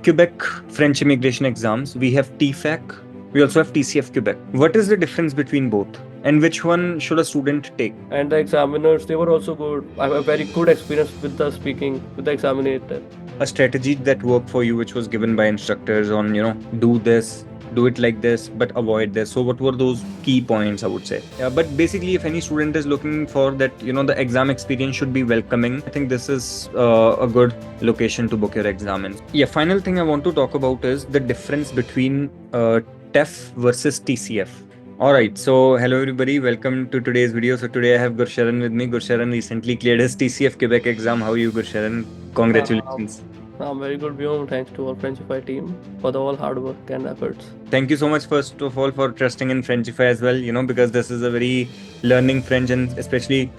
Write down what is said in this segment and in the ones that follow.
Quebec French immigration exams. We have TFAC. We also have TCF Quebec. What is the difference between both? And which one should a student take? And the examiners, they were also good. I have a very good experience with the speaking with the examiner. A strategy that worked for you, which was given by instructors on, do this, do it like this, but avoid this. So what were those key points, I would say? Yeah, but basically, if any student is looking for that, the exam experience should be welcoming. I think this is a good location to book your exam in. Yeah, final thing I want to talk about is the difference between TEF versus TCF. Alright, so hello everybody, welcome to today's video. So today I have Gurusharan with me. Gurusharan recently cleared his TCF Quebec exam. How are you, Gurusharan? Congratulations. I'm very good, Vyom. Thanks to our Frenchify team for the all hard work and efforts. Thank you so much, first of all, for trusting in Frenchify as well, because this is a very learning French and especially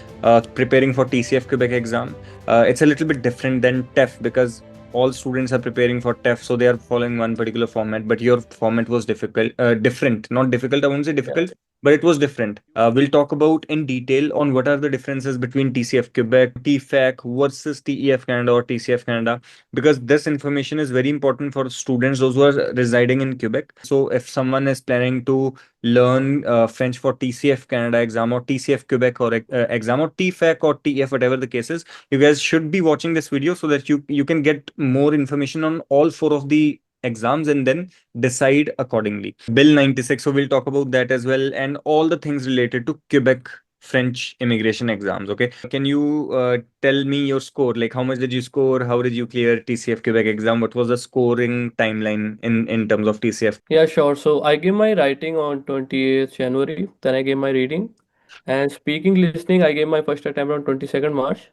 preparing for TCF Quebec exam. It's a little bit different than TEF because all students are preparing for TEF, so they are following one particular format, but your format was different, not difficult, I won't say difficult, but it was different. We'll talk about in detail on what are the differences between TCF Quebec, TFAC versus TEF Canada or TCF Canada, because this information is very important for students, those who are residing in Quebec. So if someone is planning to learn French for TCF Canada exam or TCF Quebec or exam or TFAC or TEF, whatever the case is, you guys should be watching this video so that you can get more information on all four of the exams and then decide accordingly. Bill 96, so we'll talk about that as well and all the things related to Quebec French immigration exams. Okay, can you tell me your score? Like, how much did you score? How did you clear TCF Quebec exam? What was the scoring timeline in terms of TCF? Yeah, sure. So I gave my writing on 28th January, then I gave my reading. And speaking, listening, I gave my first attempt on 22nd March.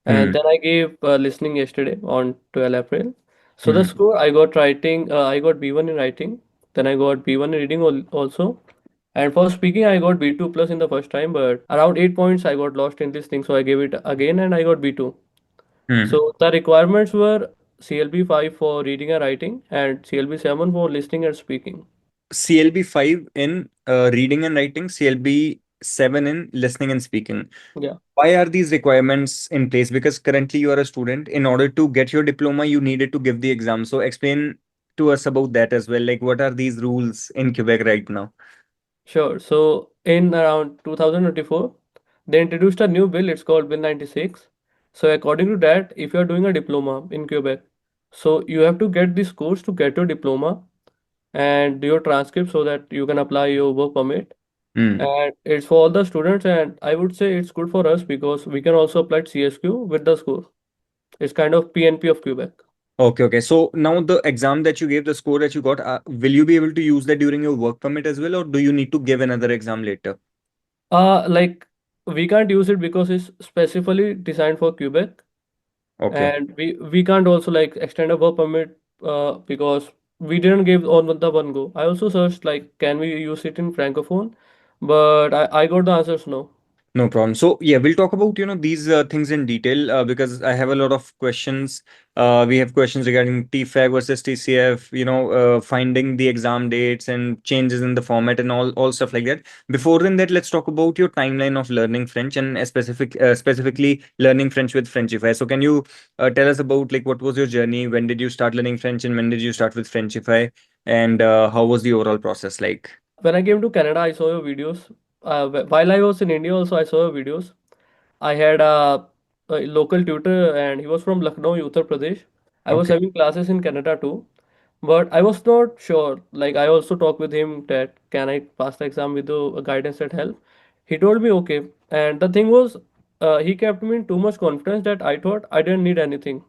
And Hmm. then I gave listening yesterday on 12 April. So the Hmm. score I got writing, I got B1 in writing, then I got B1 in reading also. And for speaking, I got B2 plus in the first time, but around 8 points I got lost in this thing. So I gave it again and I got B2. Hmm. So the requirements were CLB 5 for reading and writing and CLB 7 for listening and speaking. CLB 5 in reading and writing, CLB 7 in listening and speaking. Yeah. Why are these requirements in place? Because currently you are a student. In order to get your diploma, you needed to give the exam. So explain to us about that as well. Like, what are these rules in Quebec right now? Sure. So in around 2024, they introduced a new bill. It's called Bill 96. So according to that, if you are doing a diploma in Quebec, so you have to get this course to get your diploma and your transcript so that you can apply your work permit. Hmm. And it's for all the students, and I would say it's good for us because we can also apply CSQ with the score. It's kind of PNP of Quebec. Okay, okay. So now the exam that you gave, the score that you got, will you be able to use that during your work permit as well, or do you need to give another exam later? Like we can't use it because it's specifically designed for Quebec, Okay. and we can't also like extend a work permit because we didn't give on the one go. I also searched like can we use it in Francophone, but I got the answers no. No problem. So yeah, we'll talk about these things in detail because I have a lot of questions. We have questions regarding TFAC versus TCF. Finding the exam dates and changes in the format and all stuff like that. Before then, that let's talk about your timeline of learning French and specifically learning French with Frenchify. So can you tell us about like what was your journey? When did you start learning French and when did you start with Frenchify? And how was the overall process like? When I came to Canada, I saw your videos. While I was in India, also I saw your videos. I had a local tutor, and he was from Lucknow, Uttar Pradesh. I was Okay. having classes in Canada too, but I was not sure. Like I also talked with him that can I pass the exam with the guidance that help. He told me okay, and the thing was, he kept me in too much confidence that I thought I didn't need anything.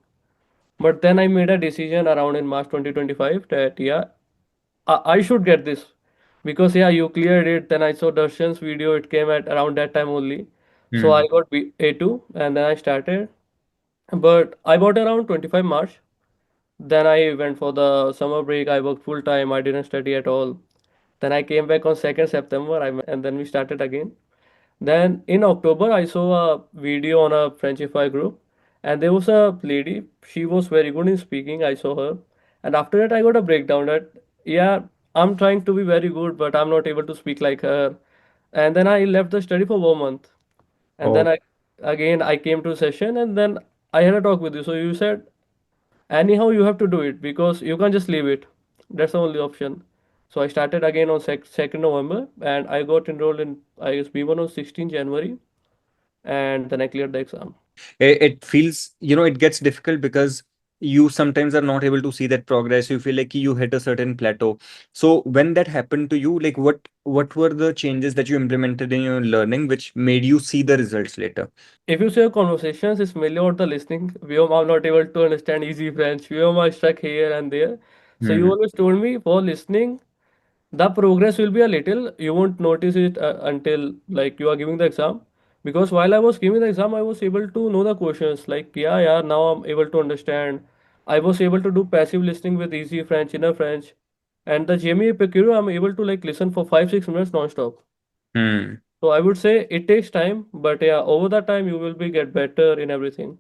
But then I made a decision around in March 2025 that yeah, I should get this because yeah, you cleared it. Then I saw Darshan's video. It came at around that time only, so Hmm. I got A2, and then I started. But I bought around 25 March. Then I went for the summer break. I worked full time. I didn't study at all. Then I came back on 2nd September. And then we started again. Then in October, I saw a video on a Frenchify group, and there was a lady. She was very good in speaking. I saw her, and after that, I got a breakdown that yeah, I'm trying to be very good, but I'm not able to speak like her. And then I left the study for 1 month, and then Oh. I again I came to session, and then I had a talk with you. So you said Anyhow, you have to do it because you can't just leave it. That's the only option. So I started again on 2nd November and I got enrolled in I guess B1 on 16 January and then I cleared the exam. It feels, it gets difficult because you sometimes are not able to see that progress. You feel like you hit a certain plateau. So when that happened to you, like what were the changes that you implemented in your learning which made you see the results later? If you say conversations, it's mainly about the listening. Vyom, I'm not able to understand easy French. Vyom, I stuck here and there. So you Hmm. always told me for listening, the progress will be a little. You won't notice it until like you are giving the exam. Because while I was giving the exam, I was able to know the questions. Like, yeah, yeah, now I'm able to understand. I was able to do passive listening with easy French, inner French. And the GME Epicuro, I'm able to like listen for 5, 6 minutes non-stop. Hmm. So I would say it takes time, but yeah, over the time you will be get better in everything,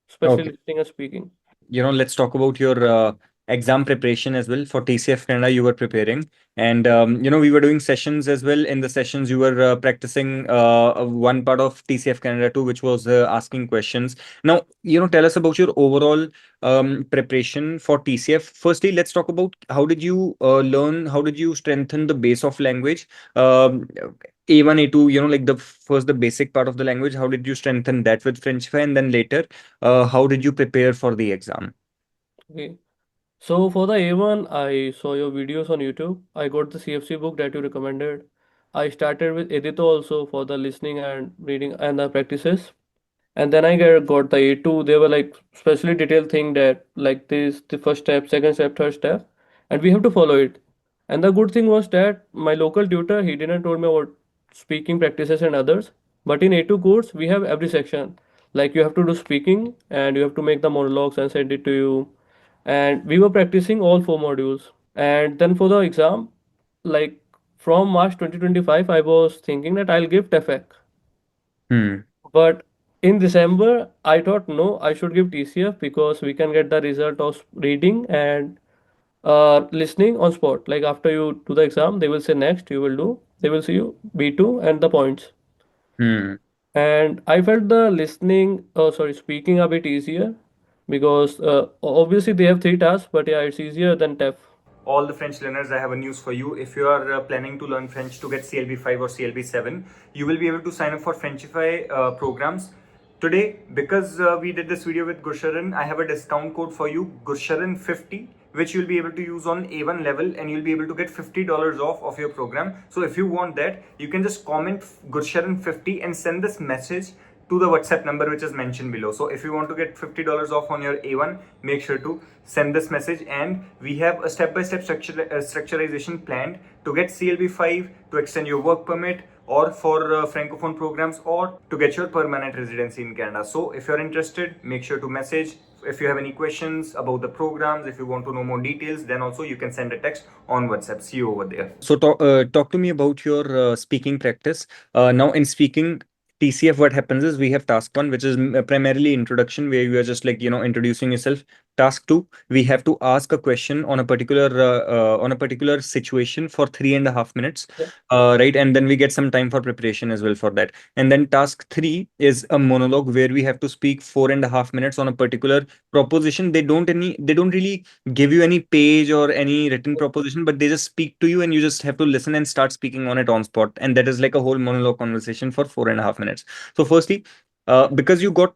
especially Okay. listening and speaking. Let's talk about your exam preparation as well. For TCF Canada, you were preparing, and we were doing sessions as well. In the sessions, you were practicing one part of TCF Canada too, which was asking questions. Now, tell us about your overall preparation for TCF. Firstly, let's talk about how did you learn, how did you strengthen the base of language. A1, A2, like the basic part of the language. How did you strengthen that with Frenchify, and then later how did you prepare for the exam? Okay. So for the A1, I saw your videos on YouTube. I got the CFC book that you recommended. I started with Edito also for the listening and reading and the practices. And then I got the A2. They were like specially detailed thing that like this, the first step, second step, third step, and we have to follow it. And the good thing was that my local tutor, he didn't told me about speaking practices and others. But in A2 course, we have every section. Like you have to do speaking and you have to make the monologues and send it to you. And we were practicing all four modules. And then for the exam, like from March 2025, I was thinking that I'll give TEFEC. Hmm. But in December, I thought no, I should give TCF because we can get the result of reading and listening on spot. Like after you do the exam, they will say next you will do. They will see you B2 and the points. Hmm. And I felt the listening, oh sorry, speaking a bit easier because obviously they have three tasks, but yeah, it's easier than TEF. All the French learners, I have a news for you. If you are planning to learn French to get CLB 5 or CLB 7, you will be able to sign up for Frenchify programs today. Because we did this video with Gurusharan, I have a discount code for you, Gurusharan50, which you'll be able to use on A1 level, and you'll be able to get $50 off of your program. So if you want that, you can just comment Gurusharan50 and send this message to the WhatsApp number which is mentioned below. So if you want to get $50 off on your A1, make sure to send this message. And we have a step-by-step structurization planned to get CLB 5, to extend your work permit, or for Francophone programs, or to get your permanent residency in Canada. So if you're interested, make sure to message. If you have any questions about the programs, if you want to know more details, then also you can send a text on WhatsApp. See you over there. So talk to me about your speaking practice. Now in speaking, TCF, what happens is we have task one, which is primarily introduction, where you are just like, introducing yourself. Task two, we have to ask a question on a particular situation for 3.5 minutes, Yeah. right? And then we get some time for preparation as well for that. And then task three is a monologue where we have to speak 4.5 minutes on a particular proposition. They don't really give you any page or any written proposition, but they just speak to you and you just have to listen and start speaking on it on spot. And that is like a whole monologue conversation for 4.5 minutes. So firstly, because you got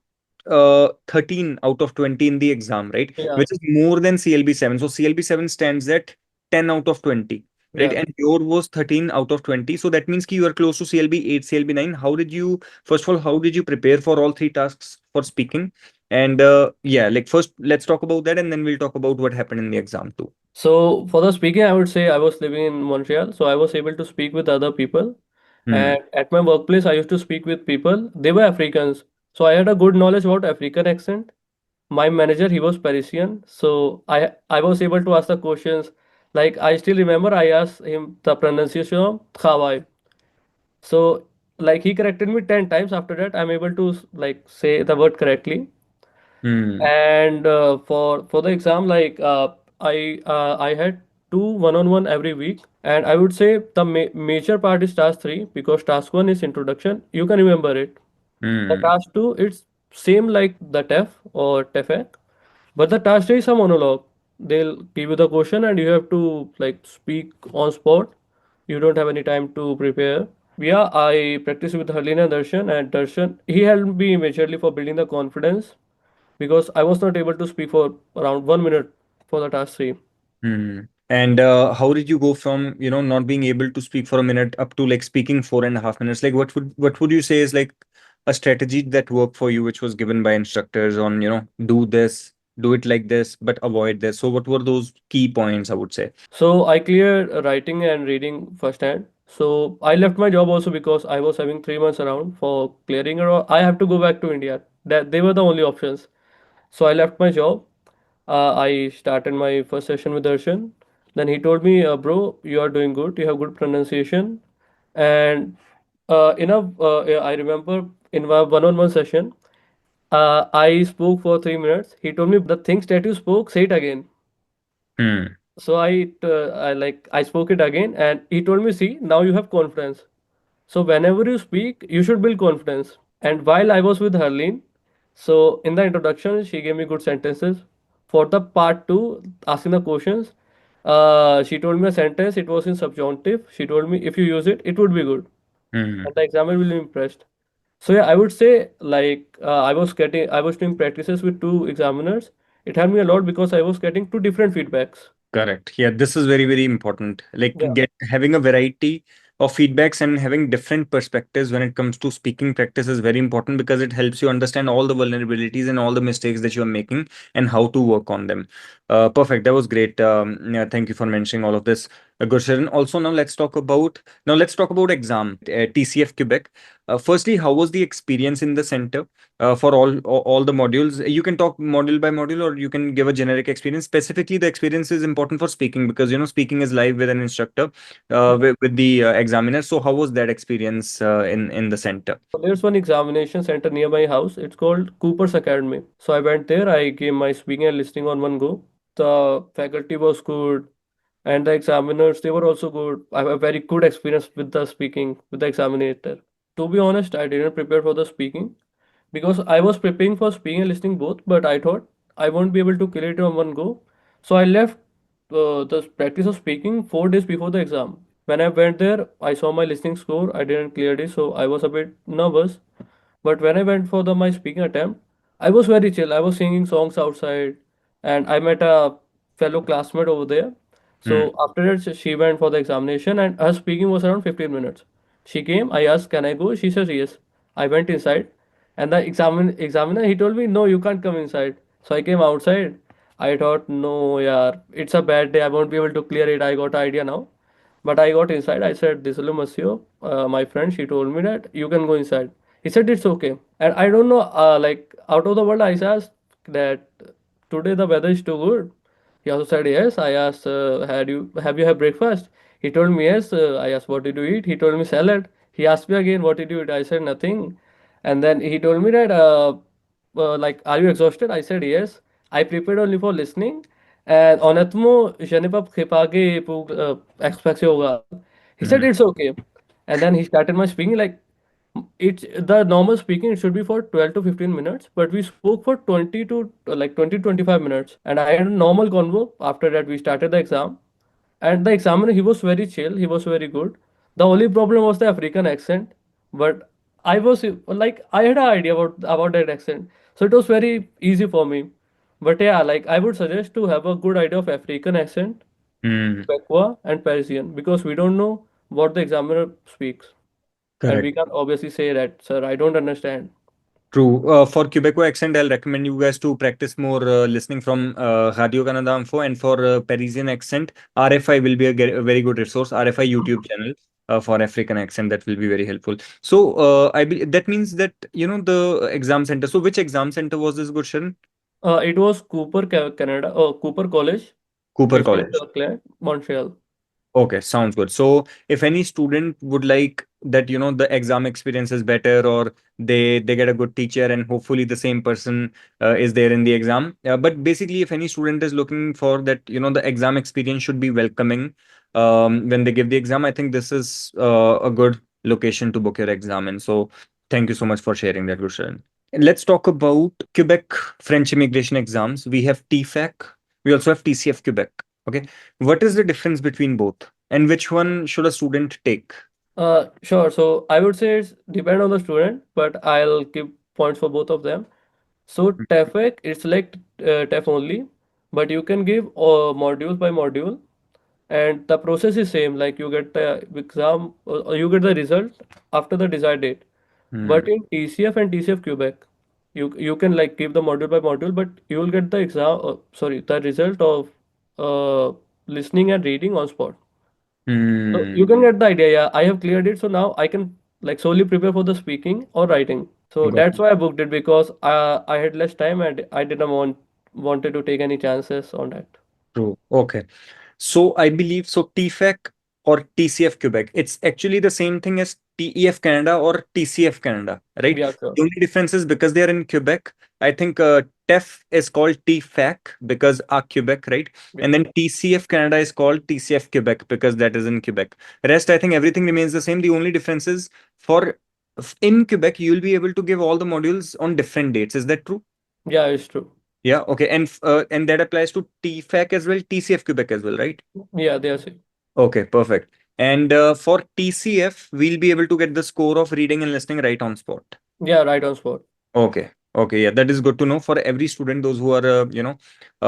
13 out of 20 in the exam, right? Yeah. Which is more than CLB 7. So CLB 7 stands at 10 out of 20, right? Yeah. And your was 13 out of 20. So that means you are close to CLB 8, CLB 9. How did you, first of all, how did you prepare for all three tasks for speaking? And yeah, like first, let's talk about that, and then we'll talk about what happened in the exam too. So for the speaking, I would say I was living in Montreal, so I was able to speak with other people. Hmm. And at my workplace, I used to speak with people. They were Africans, so I had a good knowledge about African accent. My manager, he was Parisian, so I was able to ask the questions. Like I still remember, I asked him the pronunciation of Khawai. So like he corrected me 10 times. After that, I'm able to like say the word correctly. Hmm. And for the exam, like I had two one-on-one every week, and I would say the major part is task three because task one is introduction. You can remember it. The Hmm. task two, it's same like the TEF or TEFEC, But the task day is a monologue. They'll give you the question and you have to like speak on spot. You don't have any time to prepare. Yeah, I practiced with Harleen and Darshan, and Darshan he helped me majorly for building the confidence because I was not able to speak for around 1 minute for the task three. Hmm. And how did you go from, not being able to speak for a minute up to like speaking 4.5 minutes? Like what would you say is like a strategy that worked for you, which was given by instructors on, do this, do it like this, but avoid this. So what were those key points, I would say? So I cleared writing and reading firsthand. So I left my job also because I was having 3 months around for clearing it. Or I have to go back to India. That they were the only options. So I left my job. I started my first session with Darshan. Then he told me, "Bro, you are doing good. You have good pronunciation." And yeah, I remember in my one-on-one session, I spoke for 3 minutes. He told me, "The things that you spoke, say it again." Hmm. So I spoke it again, and he told me, "See, now you have confidence. So whenever you speak, you should build confidence." And while I was with Harleen, so in the introduction, she gave me good sentences. For the part two, asking the questions, she told me a sentence. It was in subjunctive. She told me if you use it, it would be good, Hmm. and the examiner will be impressed. So yeah, I would say I was doing practices with two examiners. It helped me a lot because I was getting two different feedbacks. Correct. Yeah, this is very, very important. Like Yeah. get having a variety of feedbacks and having different perspectives when it comes to speaking practice is very important because it helps you understand all the vulnerabilities and all the mistakes that you're making and how to work on them. Perfect. That was great. Yeah, thank you for mentioning all of this, Gurusharan. Also, now let's talk about exam at TCF Quebec. Firstly, how was the experience in the center? For all the modules. You can talk module by module, or you can give a generic experience. Specifically, the experience is important for speaking because speaking is live with an instructor, with the examiner. So, how was that experience in the center? So there's one examination center near my house. It's called Cooper's Academy. So I went there. I gave my speaking and listening on one go. The faculty was good, and the examiners they were also good. I have a very good experience with the speaking with the examiner. To be honest, I didn't prepare for the speaking because I was preparing for speaking and listening both, but I thought I won't be able to clear it on one go. So I left the practice of speaking 4 days before the exam. When I went there, I saw my listening score. I didn't clear it, so I was a bit nervous. But when I went for my speaking attempt, I was very chill. I was singing songs outside, and I met a fellow classmate over there. Hmm. So after that, she went for the examination, and her speaking was around 15 minutes. She came. I asked, "Can I go?" She says, "Yes." I went inside, and the examiner he told me, "No, you can't come inside." So I came outside. I thought, "No, yeah, it's a bad day. I won't be able to clear it." I got an idea now. But I got inside. I said, "Disolo Monsieur, my friend, she told me that you can go inside." He said, "It's okay." And I don't know, like out of the world, I asked that today the weather is too good. He also said, "Yes." I asked, have you had breakfast?" He told me, "Yes." I asked, "What did you eat?" He told me, "Salad." He asked me again, "What did you eat?" I said, "Nothing." And then he told me that, like, "Are you exhausted?" I said, "Yes." I prepared only for listening. And honnêtement, je n'ai pas préparé pour expressé oral. He said, Hmm. "It's okay." And then he started my speaking like it's the normal speaking it should be for 12 to 15 minutes, but we spoke for 20 to like 20 25 minutes, and I had a normal convo. After that we started the exam, and the examiner he was very chill, he was very good. The only problem was the African accent, but I was like I had an idea about that accent, so it was very easy for me. But yeah, like I would suggest to have a good idea of African accent, Hmm. Quechua and Parisian, because we don't know what the examiner speaks, and we Correct. can't obviously say that, "Sir, I don't understand." True. For Quebecois accent, I'll recommend you guys to practice more listening from Radio Canada Info, and for Parisian accent, RFI will be a very good resource. RFI YouTube channel for African accent, that will be very helpful. So that means that the exam center. So which exam center was this, Gurshan? It was Canada, Cooper College. Cooper It's in College. Kirkland, Montreal. Okay, sounds good. So if any student would like that, the exam experience is better, or they get a good teacher, and hopefully the same person is there in the exam. But basically, if any student is looking for that, the exam experience should be welcoming when they give the exam. I think this is a good location to book your exam in. So thank you so much for sharing that, Gushan. Let's talk about Quebec French immigration exams. We have TFAC. We also have TCF Quebec. Okay. What is the difference between both? And which one should a student take? Sure. So I would say it's depend on the student, but I'll give points for both of them. So TEFEC, it's like TEF only, but you can give modules by module, and the process is same. Like you get the exam, you get the result after the desired date. Hmm. But in TCF and TCF Quebec, you can like give the module by module, but you will get the exam. Sorry, the result of uh, listening and reading on spot. So Hmm. you can get the idea. Yeah, I have cleared it, so now I can like solely prepare for the speaking or writing. So Got that's why I booked it because I had less time and I didn't wanted to take any chances on that. true. Okay. So I believe so TFAC or TCF Quebec, it's actually the same thing as TEF Canada or TCF Canada, right? Yeah, sure. The only difference is because they are in Quebec, I think TEF is called TFAC because Quebec, right? Yeah, And then TCF Canada is called TCF Quebec because that is in Quebec. Rest, I think everything remains the same. The only difference is for in Quebec, you'll be able to give all the modules on different dates. Is that true? yeah, it's true. Yeah, okay. And that applies to TFAC as well, TCF Quebec as well, right? Yeah, they are same. Okay, perfect. And for TCF, we'll be able to get the score of reading and listening right on spot. Yeah, right on spot. Okay. Okay. Yeah, that is good to know for every student, those who are,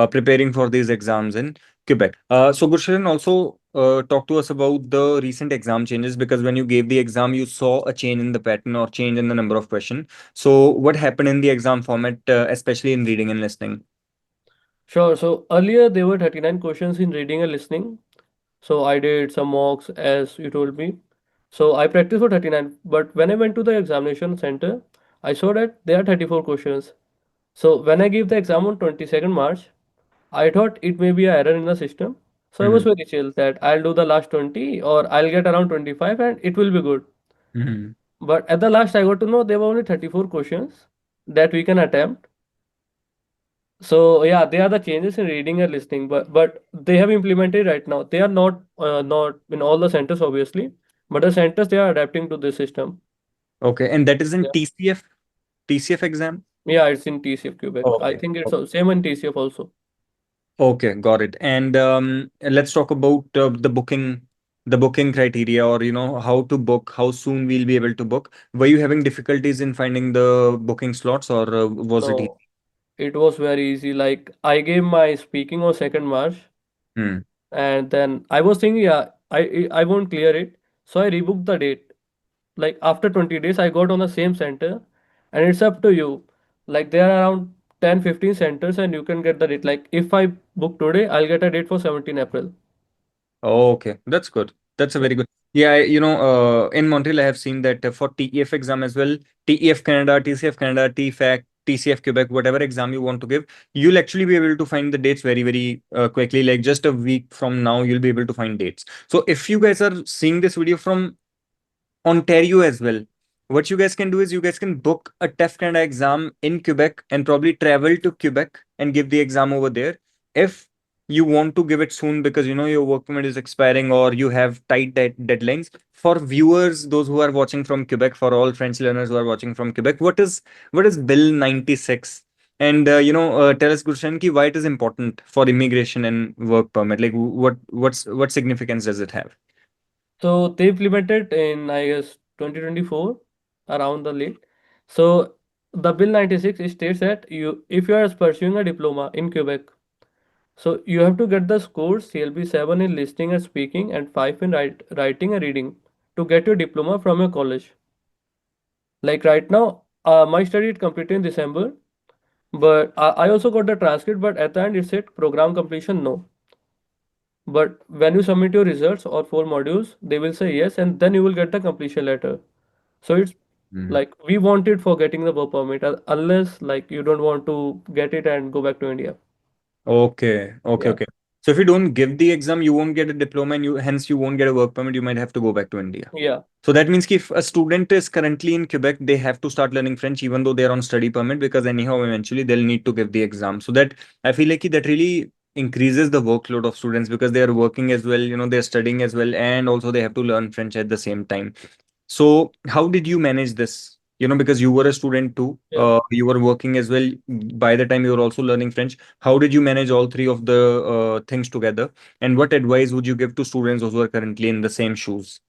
preparing for these exams in Quebec. So Gursharan also talk to us about the recent exam changes because when you gave the exam, you saw a change in the pattern or change in the number of questions. So what happened in the exam format, especially in reading and listening? Sure. So earlier there were 39 questions in reading and listening. So I did some mocks as you told me. So I practiced for 39. But when I went to the examination center, I saw that there are 34 questions. So when I gave the exam on 22nd March, I thought it may be an error in the system. So I was Hmm. very chill that I'll do the last 20 or I'll get around 25 and it will be good. Hmm. But at the last, I got to know there were only 34 questions that we can attempt. So yeah, they are the changes in reading and listening, but they have implemented right now. They are not in all the centers obviously, but the centers they are adapting to this system. Okay. And that is in Yeah, TCF exam? yeah, it's in TCF Quebec. I Okay. think it's same in TCF also. Okay, got it. And let's talk about the booking criteria, or how to book, how soon we'll be able to book. Were you having difficulties in finding the booking slots, or was it easy? No, it was very easy. Like I gave my speaking on 2nd March, Hmm. and then I was thinking, yeah, I won't clear it, so I rebooked the date. Like after 20 days, I got on the same center, and it's up to you. Like there are around 10-15 centers, and you can get the date. Like if I book today, I'll get a date for 17 April. Okay, that's good. That's a Yeah, very good. Yeah, in Montreal, I have seen that for TEF exam as well, TEF Canada, TCF Canada, TFAC, TCF Quebec, whatever exam you want to give, you'll actually be able to find the dates very, very quickly. Like just a week from now, you'll be able to find dates. So if you guys are seeing this video from Ontario as well. What you guys can do is you guys can book a TEF Canada exam in Quebec and probably travel to Quebec and give the exam over there. If you want to give it soon because your work permit is expiring or you have tight deadlines. For viewers, those who are watching from Quebec, for all French learners who are watching from Quebec, what is Bill 96? And tell us, Gurshan, ki why it is important for immigration and work permit. Like what significance does it have? so they implemented in I guess 2024 around the late. So the Bill 96 states that you if you are pursuing a diploma in Quebec, so you have to get the scores CLB 7 in listening and speaking and 5 in writing and reading to get your diploma from your college. Like right now, my study it completed in December, but I also got the transcript, but at the end it said program completion no. But when you submit your results or 4 modules, they will say yes, and then you will get the completion letter. So it's like we want it for getting the work permit, unless like you don't want to get it and go back to India. Okay, okay, Yeah, okay. So if you don't give the exam, you won't get a diploma and you won't get a work permit. You might have to go back to India. yeah. So that means if a student is currently in Quebec, they have to start learning French even though they're on study permit because anyhow, eventually they'll need to give the exam. So that I feel like that really increases the workload of students because they are working as well, they're studying as well, and also they have to learn French at the same time. So how did you manage this? because you were a student too, Yeah. you were working as well. By the time you were also learning French, how did you manage all three of the things together? And what advice would you give to students who are currently in the same shoes?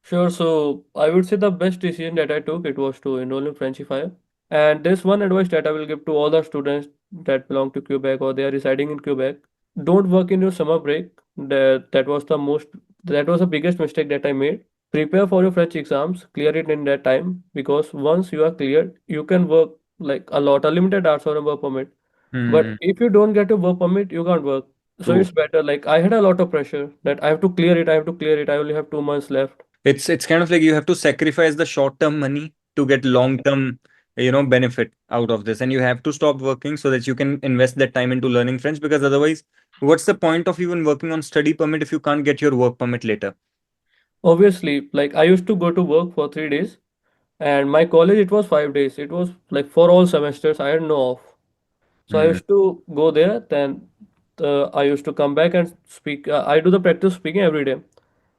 Sure. So I would say the best decision that I took it was to enroll in Frenchify. And there's one advice that I will give to all the students that belong to Quebec or they are residing in Quebec. Don't work in your summer break. That was the biggest mistake that I made. Prepare for your French exams, clear it in that time because once you are cleared, you can work like a lot, a limited hours on a work permit. But Hmm. if you don't get a work permit, you can't work. So True. it's better. Like I had a lot of pressure that I have to clear it, I have to clear it. I only have 2 months left. It's kind of like you have to sacrifice the short-term money to get long-term, benefit out of this. And you have to stop working so that you can invest that time into learning French, because otherwise, what's the point of even working on study permit if you can't get your work permit later? Obviously, like I used to go to work for 3 days, and my college it was 5 days. It was like for all semesters, I had no off. So I Hmm. used to go there. Then I used to come back and speak. I do the practice speaking every day.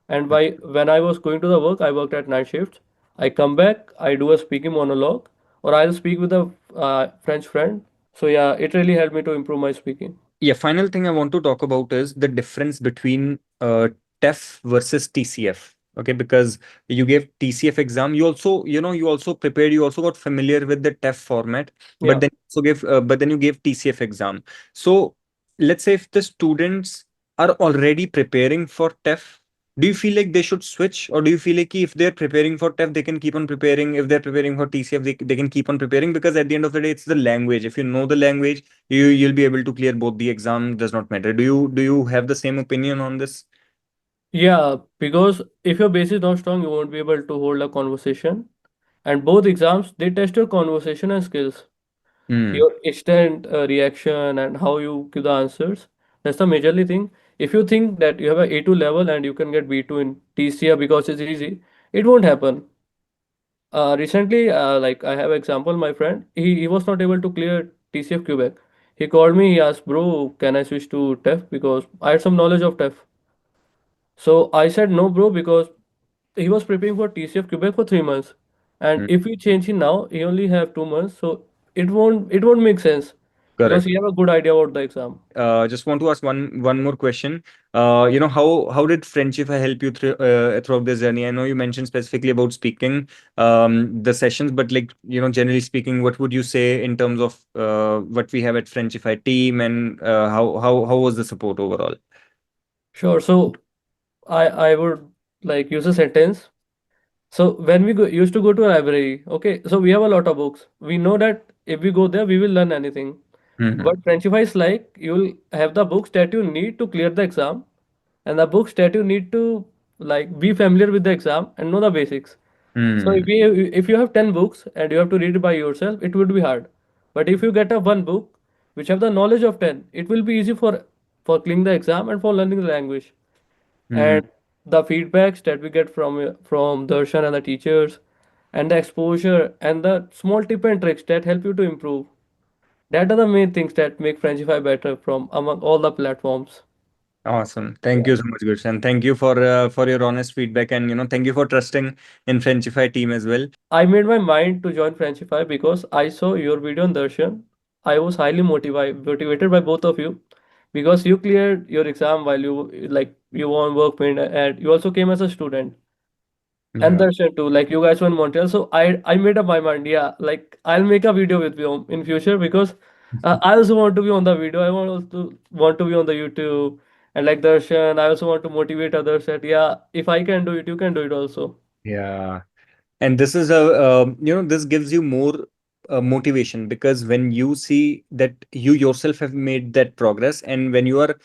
And when I was going to the work, I worked at night shifts. I come back, I do a speaking monologue, or I'll speak with a French friend. So yeah, it really helped me to improve my speaking. Yeah, final thing I want to talk about is the difference between TEF versus TCF. Okay, because you gave TCF exam, you also prepared, you also got familiar with the TEF format, but Yeah. then you gave TCF exam. So let's say if the students are already preparing for TEF, do you feel like they should switch, or do you feel like if they're preparing for TEF, they can keep on preparing? If they're preparing for TCF, they can keep on preparing, because at the end of the day, it's the language. If you know the language, you'll be able to clear both. The exam does not matter. Do you have the same opinion on this? Yeah, because if your base is not strong, you won't be able to hold a conversation. And both exams, they test your conversation and skills, Hmm. your instant reaction and how you give the answers. That's the majorly thing. If you think that you have a A2 level and you can get B2 in TCF because it's easy, it won't happen. Recently, like I have example, my friend, he was not able to clear TCF Quebec. He called me, he asked, bro, can I switch to TEF because I had some knowledge of TEF. So I said no, bro, because he was preparing for TCF Quebec for 3 months, and Hmm. if we change him now, he only have 2 months, so it won't make sense because Correct. he have a good idea about the exam. Just want to ask one more question. How did Frenchify help you throughout this journey? I know you mentioned specifically about speaking, the sessions, but like, generally speaking, what would you say in terms of what we have at Frenchify team, and how was the support overall? Sure. So I would like use a sentence. So when used to go to a library, okay, so we have a lot of books. We know that if we go there, we will learn anything. Hmm. But Frenchify is like you'll have the books that you need to clear the exam, and the books that you need to like be familiar with the exam and know the basics. So Hmm. if you have 10 books and you have to read it by yourself, it would be hard. But if you get a one book which have the knowledge of 10, it will be easy for clearing the exam and for learning the language. Hmm. And the feedbacks that we get from Darshan and the teachers and the exposure and the small tip and tricks that help you to improve. That are the main things that make Frenchify better from among all the platforms. Awesome. Thank Yeah. you so much, Gurusharan. Thank you for your honest feedback, and thank you for trusting in Frenchify team as well. I made my mind to join Frenchify because I saw your video on Darshan. I was highly motivated by both of you because you cleared your exam while you were on work permit and you also came as a student. And Yeah. Darshan too, like you guys were in Montreal. So I made up my mind, yeah, like I'll make a video with you in future because I also want to be on the video. I want to be on the YouTube and like Darshan. I also want to motivate others that yeah, if I can do it, you can do it also. Yeah. And this is this gives you more motivation, because when you see that you yourself have made that progress, and when you are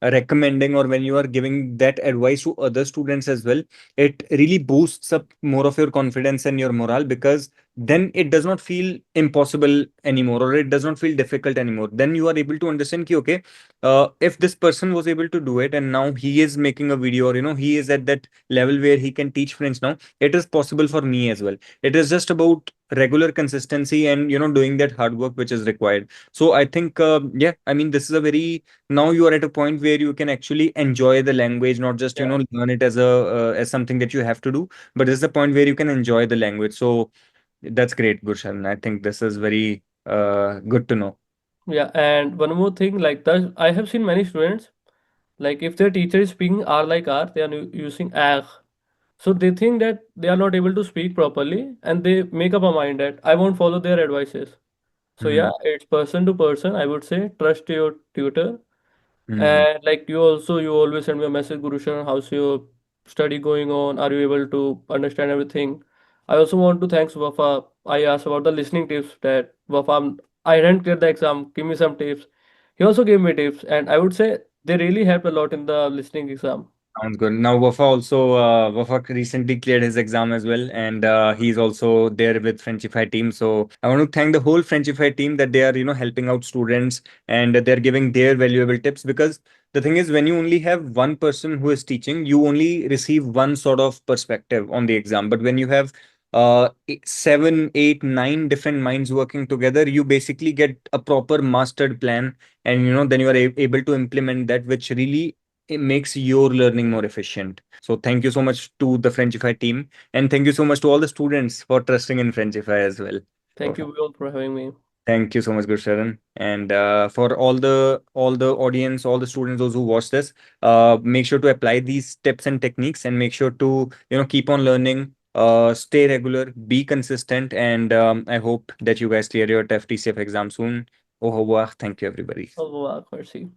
recommending, or when you are giving that advice to other students as well, it really boosts up more of your confidence and your morale, because then it does not feel impossible anymore, or it does not feel difficult anymore. Then you are able to understand ki, okay, if this person was able to do it, and now he is making a video, or he is at that level where he can teach French now, it is possible for me as well. It is just about regular consistency, and doing that hard work which is required. So I think, yeah, I mean, this is a very, now you are at a point where you can actually enjoy the language, not just Yeah. learn it as something that you have to do, but this is the point where you can enjoy the language. So That's great, Gurusharan. I think this is very good to know. Yeah, and one more thing, like that, I have seen many students, like if their teacher is speaking R like R, they are using AR. So they think that they are not able to speak properly, and they make up a mind that I won't follow their advices. So yeah, Hmm. it's person to person. I would say trust your tutor. Hmm. And like you always send me a message, Gurushan, how's your study going on? Are you able to understand everything? I also want to thanks Wafa. I asked about the listening tips that Wafa, I didn't clear the exam. Give me some tips. He also gave me tips, and I would say they really helped a lot in the listening exam. Sounds good. Now, Wafa recently cleared his exam as well, and he's also there with Frenchify team. So I want to thank the whole Frenchify team that they are, helping out students and they're giving their valuable tips. Because the thing is, when you only have one person who is teaching, you only receive one sort of perspective on the exam. But when you have seven, eight, nine different minds working together, you basically get a proper mastered plan, and then you are able to implement that, which really it makes your learning more efficient. So thank you so much to the Frenchify team, and thank you so much to all the students for trusting in Frenchify as well. Thank you, Vyom, for having me. Thank you so much, Gurusharan. And for all the audience, all the students, those who watch this, make sure to apply these tips and techniques, and make sure to keep on learning. Stay regular, be consistent, and I hope that you guys clear your TEF TCF exam soon. Au revoir. Thank you, everybody. Au revoir, merci.